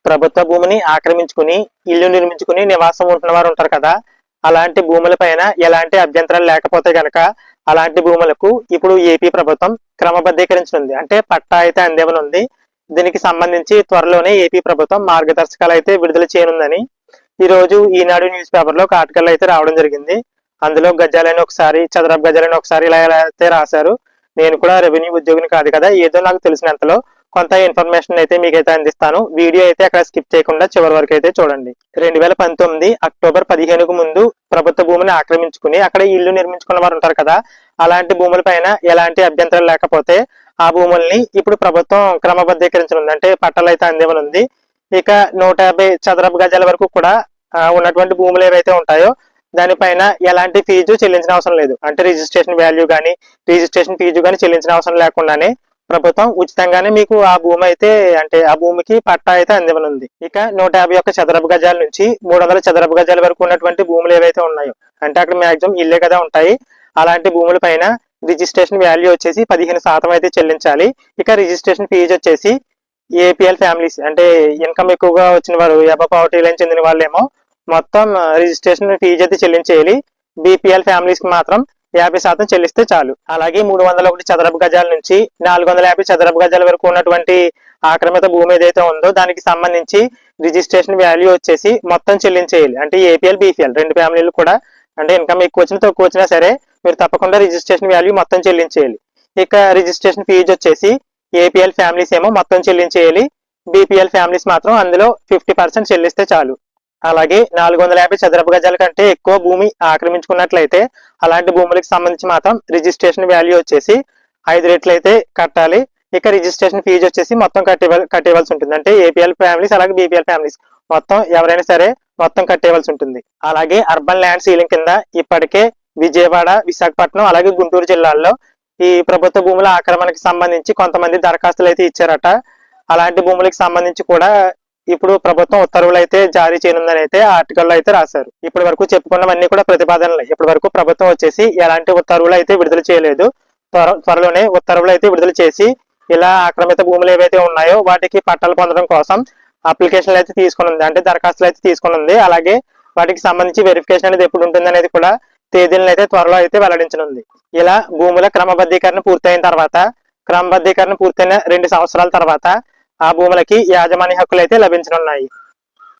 ప్రభుత్వ భూమిని ఆక్రమించుకుని ఇల్లు నిర్మించుకుని నివాసం ఉంటున్న వారు ఉంటారు కదా, అలాంటి భూములపైన ఎలాంటి అభ్యంతరాలు లేకపోతే గనక అలాంటి భూములకు ఇప్పుడు ఏపీ ప్రభుత్వం క్రమబద్ధీకరించనుంది. అంటే పట్టా అయితే అందేమనుంది. దీనికి సంబంధించి త్వరలోనే ఏపీ ప్రభుత్వం మార్గదర్శకాలు అయితే విడుదల చేయనుందని ఈ రోజు ఈనాడు న్యూస్ పేపర్ లో ఒక ఆర్టికల్ అయితే రావడం జరిగింది. అందులో గజాలని ఒకసారి, చదరపు గజాలని ఒకసారి ఇలా అయితే రాశారు. నేను కూడా రెవెన్యూ ఉద్యోగిని కాదు కదా, ఏదో నాకు తెలిసినంతలో కొంత ఇన్ఫర్మేషన్ అయితే మీకైతే అందిస్తాను. వీడియో అయితే అక్కడ స్కిప్ చేయకుండా చివరి వరకు అయితే చూడండి. 2019 అక్టోబర్ 15కు ముందు ప్రభుత్వ భూమిని ఆక్రమించుకుని అక్కడ ఇల్లు నిర్మించుకున్న వారు ఉంటారు కదా, అలాంటి భూములపైన ఎలాంటి అభ్యంతరాలు లేకపోతే ఆ భూముల్ని ఇప్పుడు ప్రభుత్వం క్రమబద్ధీకరించనుంది. అంటే పట్టాలు అయితే అందేమనుంది. ఇక 150 చదరపు గజాల వరకు కూడా ఉన్నటువంటి భూములు ఏవైతే ఉంటాయో దానిపైన ఎలాంటి ఫీజు చెల్లించిన అవసరం లేదు. అంటే రిజిస్ట్రేషన్ వాల్యూ కానీ రిజిస్ట్రేషన్ ఫీజు కానీ చెల్లించిన అవసరం లేకుండానే ప్రభుత్వం ఉచితంగానే మీకు ఆ భూమి అయితే అంటే ఆ భూమికి పట్టా అయితే అందివనుంది. ఇక 151 చదరపు గజాల నుంచి 300 చదరపు గజాల వరకు ఉన్నటువంటి భూములు ఏవైతే ఉన్నాయో, అంటే అక్కడ మాక్సిమం ఇల్లే కదా ఉంటాయి, అలాంటి భూముల పైన రిజిస్ట్రేషన్ వాల్యూ వచ్చేసి 15% అయితే చెల్లించాలి. ఇక రిజిస్ట్రేషన్ ఫీజు వచ్చేసి ఏపీఎల్ ఫ్యామిలీస్ అంటే ఇన్కమ్ ఎక్కువగా వచ్చిన వారు, అబవ్ పవర్టీ లైన్ చెందిన వాళ్ళేమో మొత్తం రిజిస్ట్రేషన్ ఫీజు అయితే చెల్లించేయాలి. బీపీఎల్ ఫ్యామిలీస్ కి మాత్రం 50% చెల్లిస్తే చాలు. అలాగే 301 చదరపు గజాల నుంచి 450 చదరపు గజాల వరకు ఉన్నటువంటి ఆక్రమిత భూమి ఏదైతే ఉందో దానికి సంబంధించి రిజిస్ట్రేషన్ వాల్యూ వచ్చేసి మొత్తం చెల్లించేయాలి. అంటే ఏపీఎల్ బీపీఎల్ రెండు ఫ్యామిలీలు కూడా అంటే ఇన్కమ్ ఎక్కువ వచ్చినా తక్కువ వచ్చినా సరే మీరు తప్పకుండా రిజిస్ట్రేషన్ వాల్యూ మొత్తం చెల్లించేయాలి. ఇక రిజిస్ట్రేషన్ ఫీజు వచ్చేసి ఏపీఎల్ ఫ్యామిలీస్ ఏమో మొత్తం చెల్లించేయాలి, బీపీఎల్ ఫ్యామిలీస్ మాత్రం అందులో 50% చెల్లిస్తే చాలు. అలాగే 450 చదరపు గజాల కంటే ఎక్కువ భూమి ఆక్రమించుకున్నట్లయితే అలాంటి భూములకు సంబంధించి మాత్రం రిజిస్ట్రేషన్ వాల్యూ వచ్చేసి 5 రెట్లు అయితే కట్టాలి. ఇక రిజిస్ట్రేషన్ ఫీజు వచ్చేసి మొత్తం కట్టేవలసి ఉంటుంది. అంటే ఏపీఎల్ ఫ్యామిలీస్ అలాగే బీపీఎల్ ఫ్యామిలీస్ మొత్తం ఎవరైనా సరే మొత్తం కట్టేవలసి ఉంటుంది. అలాగే అర్బన్ ల్యాండ్ సీలింగ్ కింద ఇప్పటికే విజయవాడ, విశాఖపట్నం అలాగే గుంటూరు జిల్లాల్లో ఈ ప్రభుత్వ భూముల ఆక్రమణకి సంబంధించి కొంతమంది దరఖాస్తులు అయితే ఇచ్చారట. అలాంటి భూములకు సంబంధించి కూడా ఇప్పుడు ప్రభుత్వం ఉత్తర్వులు అయితే జారీ చేయనుందని అయితే ఆర్టికల్లో అయితే రాశారు. ఇప్పటి వరకు చెప్పుకున్నవన్నీ కూడా ప్రతిపాదనలు. ఇప్పటి వరకు ప్రభుత్వం వచ్చేసి ఎలాంటి ఉత్తర్వులు అయితే విడుదల చేయలేదు. త్వరలోనే ఉత్తర్వులు అయితే విడుదల చేసి ఇలా ఆక్రమిత భూములు ఏవైతే ఉన్నాయో వాటికి పట్టాలు పొందడం కోసం అప్లికేషన్లు అయితే తీసుకునుంది, అంటే దరఖాస్తులు అయితే తీసుకునుంది. అలాగే వాటికి సంబంధించి వెరిఫికేషన్ అనేది ఎప్పుడు ఉంటుంది అనేది కూడా తేదీలను అయితే త్వరలో అయితే వెల్లడించనుంది. ఇలా భూముల క్రమబద్ధీకరణ పూర్తయిన తర్వాత, క్రమబద్ధీకరణ పూర్తయిన 2 సంవత్సరాల తర్వాత ఆ భూములకి యాజమాన్య హక్కులు అయితే లభించనున్నాయి.